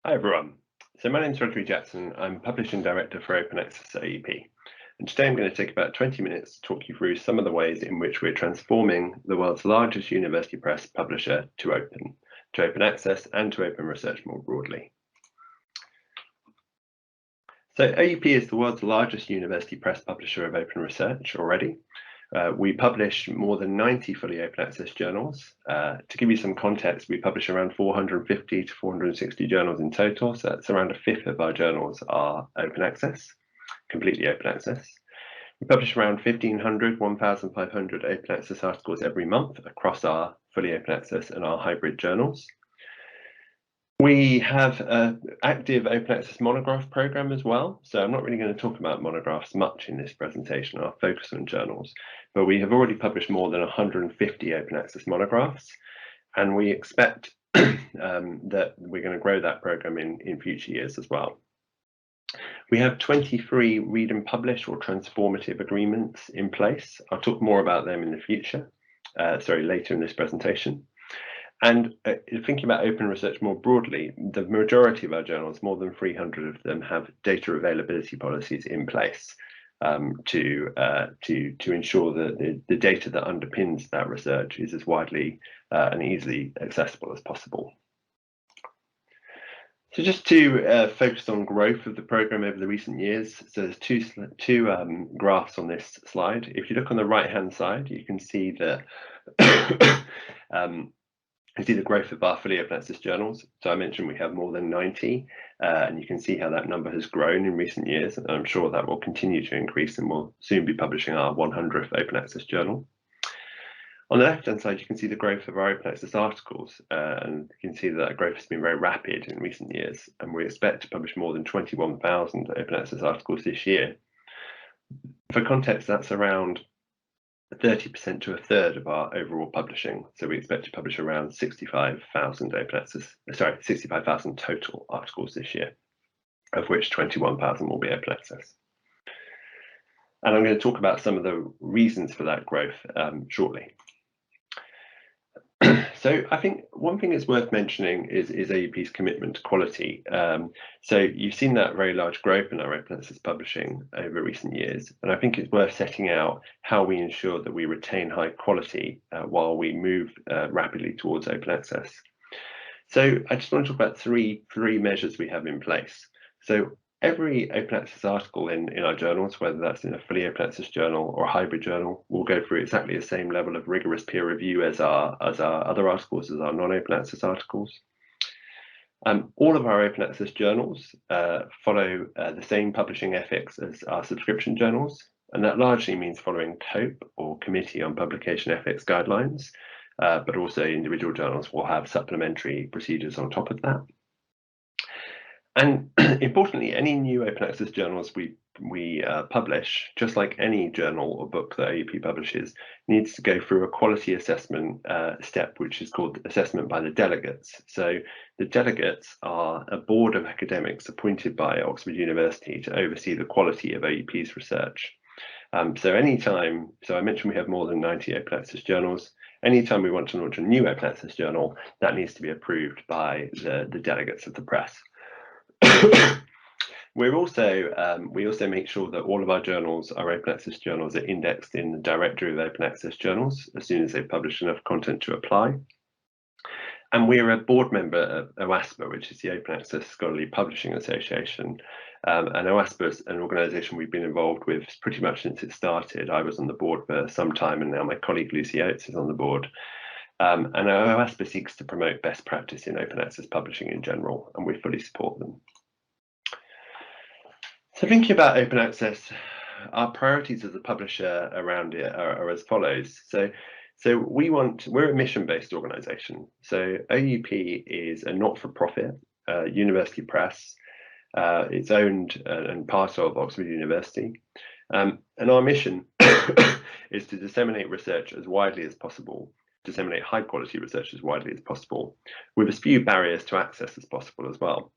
Hi everyone. So my name is Rhodri Jackson. I'm Publishing Director for Open Access at AUP. And today I'm going to take about 20 minutes to talk you through some of the ways in which we're transforming the world's largest university press publisher to open access and to open research more broadly. So AUP is the world's largest university press publisher of open research already. We publish more than 90 fully open access journals. To give you some context, we publish around 450 to 460 journals in total, so that's around a fifth of our journals are open access, completely open access. We publish around 1,500, 1,500 open access articles every month across our fully open access and our hybrid journals. We have an active open access monograph program as well. So I'm not really going to talk about monographs much in this presentation. I'll focus on journals, but we have already published more than 150 open access monographs, and we expect that we're going to grow that program in future years as well. We have 23 read and publish or transformative agreements in place. I'll talk more about them in the future, later in this presentation. And thinking about open research more broadly, the majority of our journals, more than 300 of them, have data availability policies in place to ensure that the data that underpins that research is as widely and easily accessible as possible. So just to focus on growth of the program over the recent years, so there's two graphs on this slide. If you look on the right-hand side, you can see that you see the growth of our fully open access journals. So I mentioned we have more than 90, and you can see how that number has grown in recent years. And I'm sure that will continue to increase, and we'll soon be publishing our 100th open access journal. On the left-hand side, you can see the growth of our open access articles, and you can see that growth has been very rapid in recent years, and we expect to publish more than 21,000 open access articles this year. For context, that's around 30% to a third of our overall publishing. So we expect to publish around 65,000 total articles this year, of which 21,000 will be open access. And I'm going to talk about some of the reasons for that growth shortly. So I think one thing that's worth mentioning is AUP's commitment to quality. So you've seen that very large growth in our open access publishing over recent years, and I think it's worth setting out how we ensure that we retain high quality while we move rapidly towards open access. So I just want to talk about three measures we have in place. So every open access article in our journals, whether that's in a fully open access journal or a hybrid journal, will go through exactly the same level of rigorous peer review as our other articles, as our non-open access articles. All of our open access journals follow the same publishing ethics as our subscription journals, and that largely means following COPE, or Committee on Publication Ethics guidelines, but also individual journals will have supplementary procedures on top of that. And importantly, any new open access journals we publish, just like any journal or book that AUP publishes, needs to go through a quality assessment step, which is called assessment by the delegates. So the delegates are a board of academics appointed by Oxford University to oversee the quality of AUP's research. So I mentioned we have more than 90 open access journals. Anytime we want to launch a new open access journal, that needs to be approved by the delegates of the press. We also make sure that all of our journals, our open access journals, are indexed in the directory of open access journals as soon as they publish enough content to apply. And we are a board member of OASPA, which is the Open Access Scholarly Publishing Association. And OASPA is an organisation we've been involved with pretty much since it started. I was on the board for some time, and now my colleague Lucy Oates is on the board. And OASPA seeks to promote best practice in open access publishing in general, and we fully support them. So thinking about open access, our priorities as a publisher around it are as follows. So we're a mission-based organisation. So AUP is a not-for-profit university press. It's owned and part of Oxford University. And our mission is to disseminate research as widely as possible, disseminate high quality research as widely as possible, with as few barriers to access as possible as well.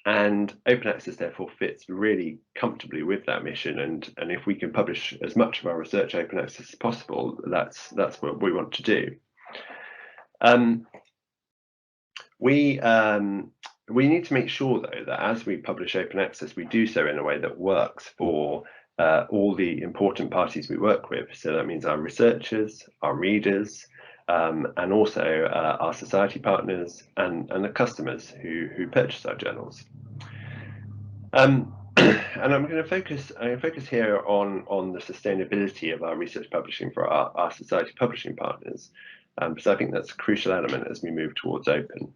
And open access therefore fits really comfortably with that mission, and if we can publish as much of our research open access as possible, that's what we want to do. we need to make sure, though, that as we publish open access, we do so in a way that works for all the important parties we work with. So that means our researchers, our readers, and also our society partners and the customers who purchase our journals. And I'm going to focus here on the sustainability of our research publishing for our society publishing partners, because I think that's a crucial element as we move towards open.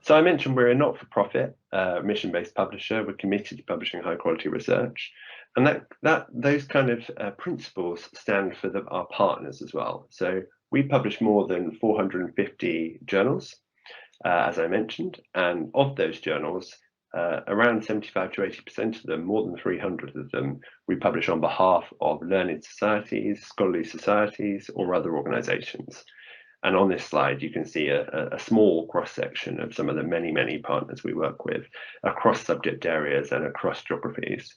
So I mentioned we're a not-for-profit, mission-based publisher. We're committed to publishing high-quality research, and those kind of principles stand for our partners as well. So we publish more than 450 journals, as I mentioned, and of those journals, around 75 to 80% of them, more than 300 of them, we publish on behalf of learned societies, scholarly societies, or other organisations. And on this slide, you can see a small cross-section of some of the many, many partners we work with across subject areas and across geographies.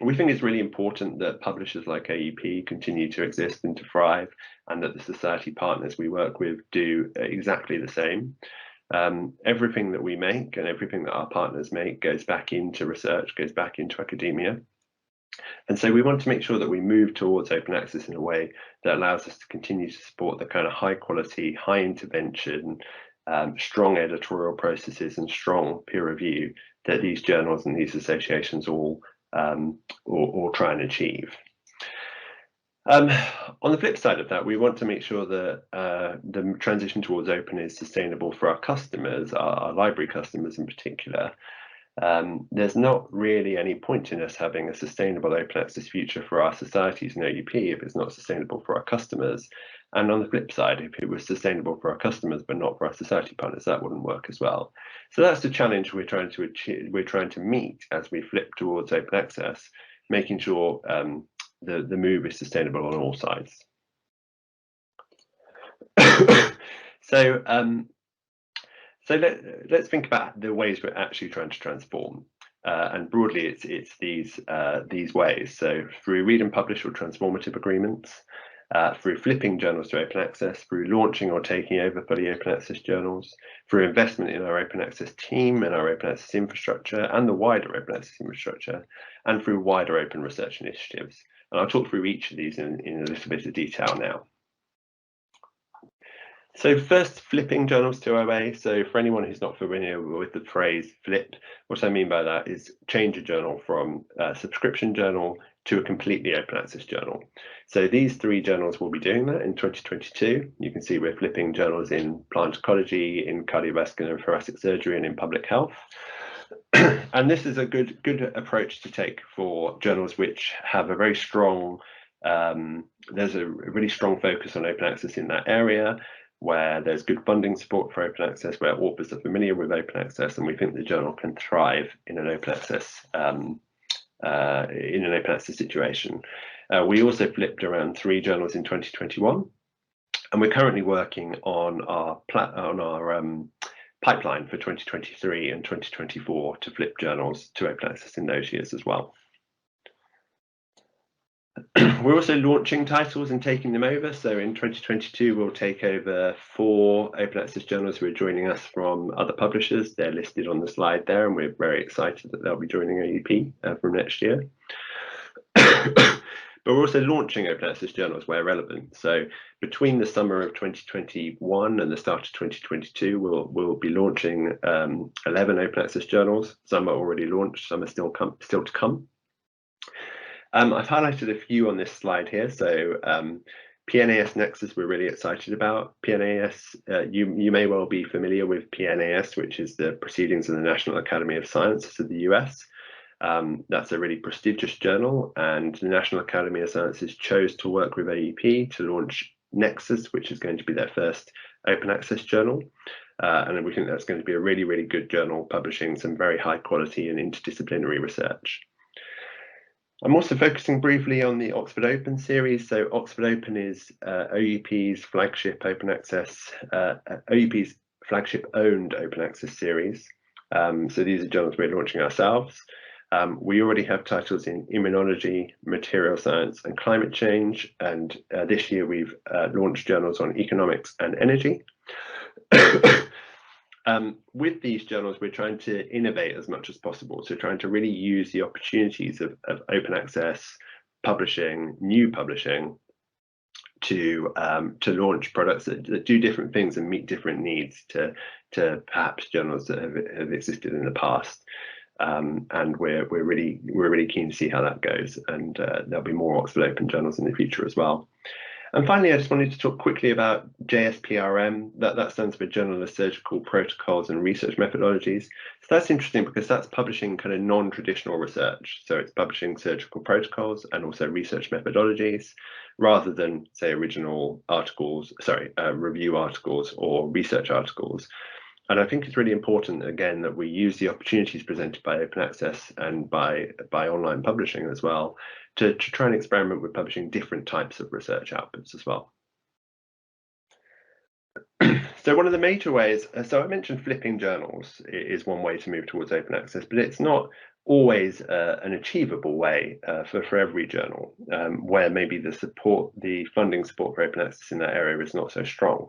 We think it's really important that publishers like AUP continue to exist and to thrive, and that the society partners we work with do exactly the same. Everything that we make and everything that our partners make goes back into research, goes back into academia. And so we want to make sure that we move towards open access in a way that allows us to continue to support the kind of high quality, high intervention, strong editorial processes and strong peer review that these journals and these associations all try and achieve. On the flip side of that, we want to make sure that the transition towards open is sustainable for our customers, our library customers in particular. There's not really any point in us having a sustainable open access future for our societies and OUP if it's not sustainable for our customers. And on the flip side, if it was sustainable for our customers but not for our society partners, that wouldn't work as well. So that's the challenge we're trying to achieve, we're trying to meet as we flip towards open access, making sure the move is sustainable on all sides. So let's think about the ways we're actually trying to transform, and broadly it's these ways. So through read and publish or transformative agreements, through flipping journals to open access, through launching or taking over fully open access journals, through investment in our open access team and our open access infrastructure and the wider open access infrastructure, and through wider open research initiatives. And I'll talk through each of these in a little bit of detail now. So first, flipping journals to OA. So for anyone who's not familiar with the phrase flip, what I mean by that is change a journal from a subscription journal to a completely open access journal. So these three journals will be doing that in 2022. You can see we're flipping journals in plant ecology, in cardiovascular and thoracic surgery, and in public health. And this is a good approach to take for journals which have a very strong, there's a really strong focus on open access in that area, where there's good funding support for open access, where authors are familiar with open access, and we think the journal can thrive in an open access situation. We also flipped around 3 journals in 2021, and we're currently working on our pipeline for 2023 and 2024 to flip journals to open access in those years as well. We're also launching titles and taking them over. So in 2022, we'll take over 4 open access journals who are joining us from other publishers. They're listed on the slide there, and we're very excited that they'll be joining AUP from next year. But we're also launching open access journals where relevant. So between the summer of 2021 and the start of 2022, we'll be launching 11 open access journals. Some are already launched, some are still to come. I've highlighted a few on this slide here. So Pnas Nexus we're really excited about. Pnas, you may well be familiar with Pnas, which is the Proceedings of the National Academy of Sciences of the US. That's a really prestigious journal, and the National Academy of Sciences chose to work with AUP to launch Nexus, which is going to be their first open access journal. And we think that's going to be a really, really good journal publishing some very high quality and interdisciplinary research. I'm also focusing briefly on the Oxford Open series. So Oxford Open is OUP's flagship open access, OUP's flagship owned open access series. So these are journals we're launching ourselves. We already have titles in immunology, material science, and climate change. And this year we've launched journals on economics and energy. With these journals, we're trying to innovate as much as possible. So trying to really use the opportunities of open access publishing, new publishing, to launch products that do different things and meet different needs to perhaps journals that have existed in the past. And we're really keen to see how that goes. And there'll be more Oxford Open journals in the future as well. And finally, I just wanted to talk quickly about Jsprm. That stands for Journal of Surgical Protocols and Research Methodologies. So that's interesting because that's publishing kind of non-traditional research. So it's publishing surgical protocols and also research methodologies, rather than, say, original articles, review articles or research articles. And I think it's really important, again, that we use the opportunities presented by open access and by online publishing as well to try and experiment with publishing different types of research outputs as well. So one of the major ways, so I mentioned flipping journals is one way to move towards open access, but it's not always an achievable way for every journal, where maybe the funding support for open access in that area is not so strong.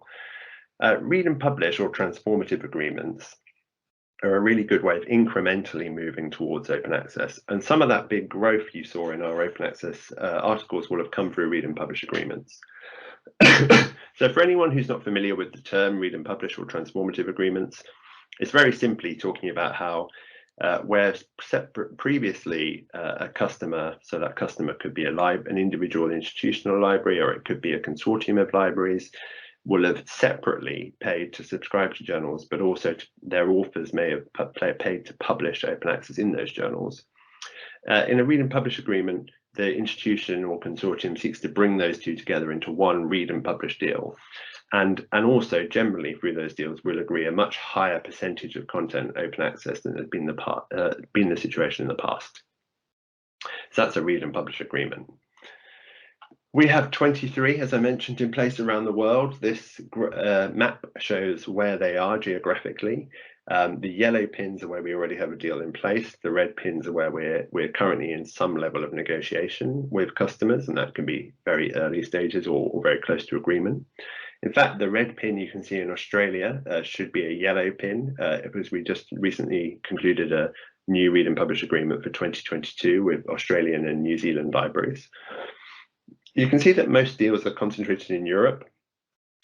Read and publish or transformative agreements are a really good way of incrementally moving towards open access. And some of that big growth you saw in our open access articles will have come through read and publish agreements. So for anyone who's not familiar with the term read and publish or transformative agreements, it's very simply talking about how where previously a customer, so that customer could be an individual institutional library, or it could be a consortium of libraries, will have separately paid to subscribe to journals, but also their authors may have paid to publish open access in those journals. In a read and publish agreement, the institution or consortium seeks to bring those two together into one read and publish deal. And also generally through those deals, we'll agree a much higher percentage of content open access than has been the situation in the past. So that's a read and publish agreement. We have 23, as I mentioned, in place around the world. This map shows where they are geographically. The yellow pins are where we already have a deal in place. The red pins are where we're currently in some level of negotiation with customers, and that can be very early stages or very close to agreement. In fact, the red pin you can see in Australia should be a yellow pin, because we just recently concluded a new read and publish agreement for 2022 with Australian and New Zealand libraries. You can see that most deals are concentrated in Europe.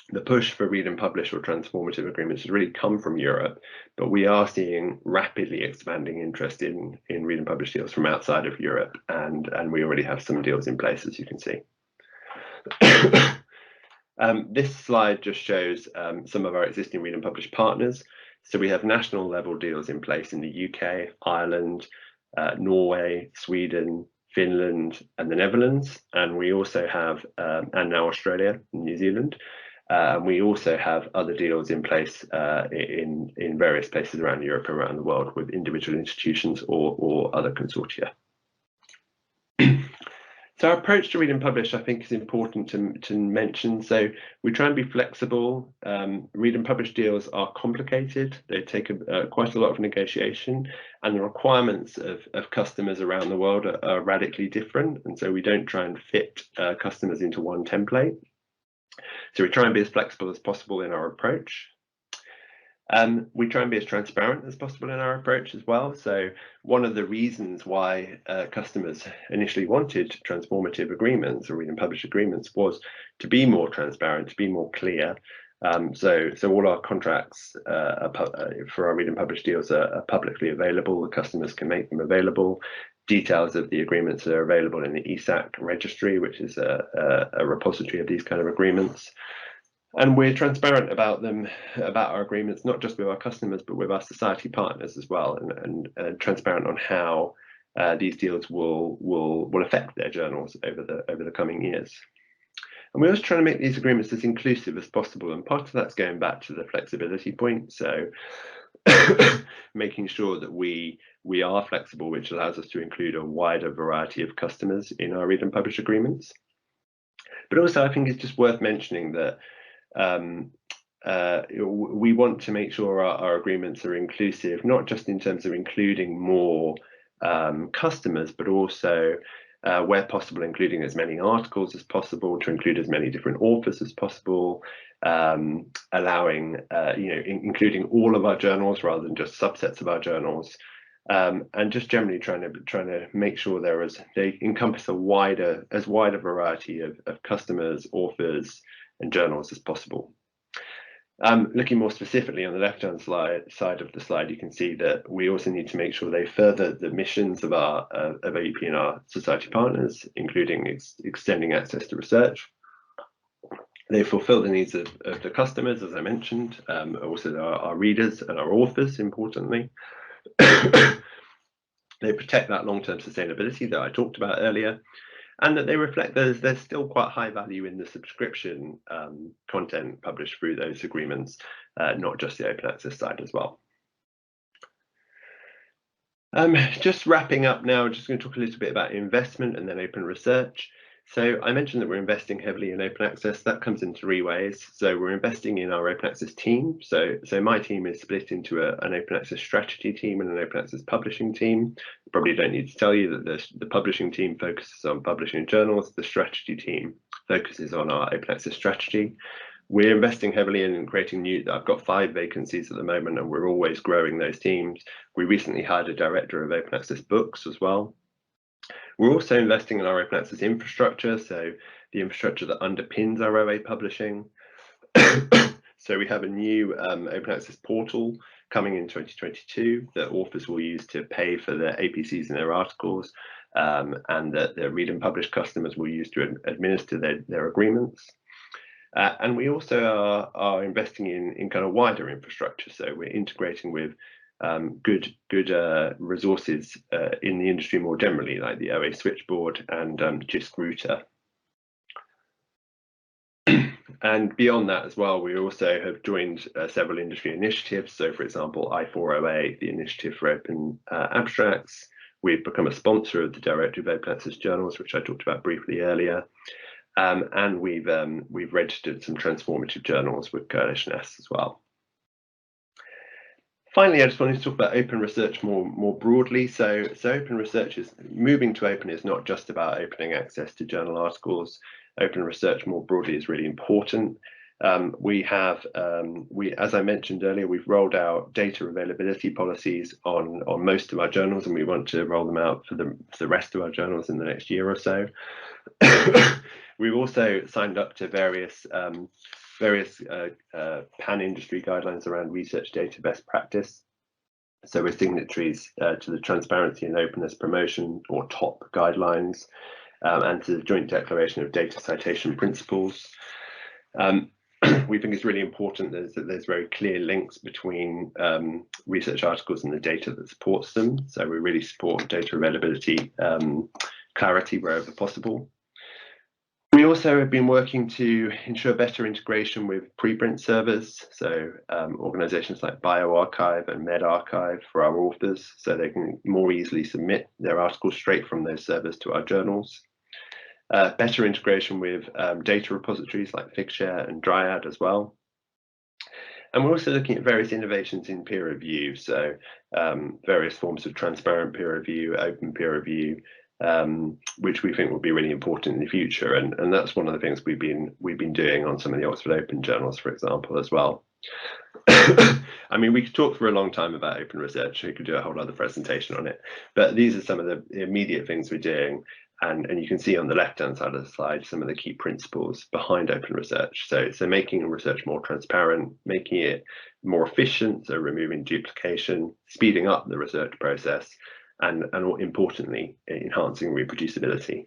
The push for read and publish or transformative agreements has really come from Europe, but we are seeing rapidly expanding interest in read and publish deals from outside of Europe, and we already have some deals in place, as you can see. This slide just shows some of our existing read and publish partners. So we have national level deals in place in the UK, Ireland, Norway, Sweden, Finland and the Netherlands, and we also have, and now Australia and New Zealand. We also have other deals in place in various places around Europe and around the world with individual institutions or other consortia. So our approach to read and publish, I think, is important to mention. So we try and be flexible. Read and publish deals are complicated. They take quite a lot of negotiation, and the requirements of customers around the world are radically different. And so we don't try and fit customers into one template. So we try and be as flexible as possible in our approach. We try and be as transparent as possible in our approach as well. So one of the reasons why customers initially wanted transformative agreements or read and publish agreements was to be more transparent, to be more clear. So all our contracts for our read and publish deals are publicly available. The customers can make them available. Details of the agreements are available in the ESAC registry, which is a repository of these kind of agreements. And we're transparent about them, about our agreements, not just with our customers, but with our society partners as well, and transparent on how these deals will affect their journals over the coming years. And we're always trying to make these agreements as inclusive as possible, and part of that's going back to the flexibility point. So making sure that we are flexible, which allows us to include a wider variety of customers in our read and publish agreements. But also, I think it's just worth mentioning that we want to make sure our agreements are inclusive, not just in terms of including more customers, but also where possible, including as many articles as possible, to include as many different authors as possible, allowing, including all of our journals rather than just subsets of our journals, and just generally trying to make sure they encompass as wide a variety of customers, authors, and journals as possible. Looking more specifically on the left-hand side of the slide, you can see that we also need to make sure they further the missions of AUP and our society partners, including extending access to research. They fulfill the needs of the customers, as I mentioned, also our readers and our authors, importantly. They protect that long-term sustainability that I talked about earlier, and that they reflect there's still quite high value in the subscription content published through those agreements, not just the open access side as well. Just wrapping up now, just going to talk a little bit about investment and then open research. So I mentioned that we're investing heavily in open access. That comes in 3 ways. So we're investing in our open access team. So my team is split into an open access strategy team and an open access publishing team. Probably don't need to tell you that the publishing team focuses on publishing journals. The strategy team focuses on our open access strategy. We're investing heavily in creating I've got 5 vacancies at the moment, and we're always growing those teams. We recently hired a director of open access books as well. We're also investing in our open access infrastructure, so the infrastructure that underpins our OA publishing. So we have a new open access portal coming in 2022 that authors will use to pay for their APCs and their articles, and that the read and publish customers will use to administer their agreements. And we also are investing in kind of wider infrastructure. So we're integrating with good resources in the industry more generally, like the OA Switchboard and Jsprm. And beyond that as well, we also have joined several industry initiatives. So for example, I4OA, the Initiative for Open Abstracts. We've become a sponsor of the Directory of Open Access Journals, which I talked about briefly earlier. And we've registered some transformative journals with Coalition S as well. Finally, I just wanted to talk about open research more broadly. So open research moving to open is not just about opening access to journal articles. Open research more broadly is really important. As I mentioned earlier, we've rolled out data availability policies on most of our journals, and we want to roll them out for the rest of our journals in the next year or so. We've also signed up to various pan-industry guidelines around research data best practice. So we're signatories to the Transparency and Openness Promotion, or TOP guidelines, and to the Joint Declaration of Data Citation Principles. We think it's really important that there's very clear links between research articles and the data that supports them. So we really support data availability clarity wherever possible. We also have been working to ensure better integration with preprint servers, so organizations like bioRxiv and medRxiv for our authors, so they can more easily submit their articles straight from those servers to our journals. Better integration with data repositories like Figshare and Dryad as well. And we're also looking at various innovations in peer review, so various forms of transparent peer review, open peer review, which we think will be really important in the future, and that's one of the things we've been doing on some of the Oxford Open journals, for example, as well. I mean, we could talk for a long time about open research. We could do a whole other presentation on it, but these are some of the immediate things we're doing, and you can see on the left-hand side of the slide some of the key principles behind open research. So making research more transparent, making it more efficient, so removing duplication, speeding up the research process, and importantly, enhancing reproducibility.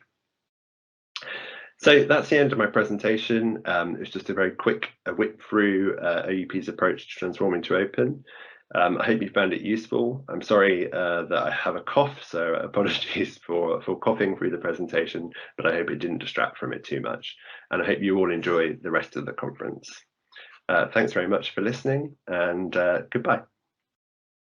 So that's the end of my presentation. It's just a very quick whip through AUP's approach to transforming to open. I hope you found it useful. I'm sorry that I have a cough, so apologies for coughing through the presentation, but I hope it didn't distract from it too much. And I hope you all enjoy the rest of the conference. Thanks very much for listening, and goodbye.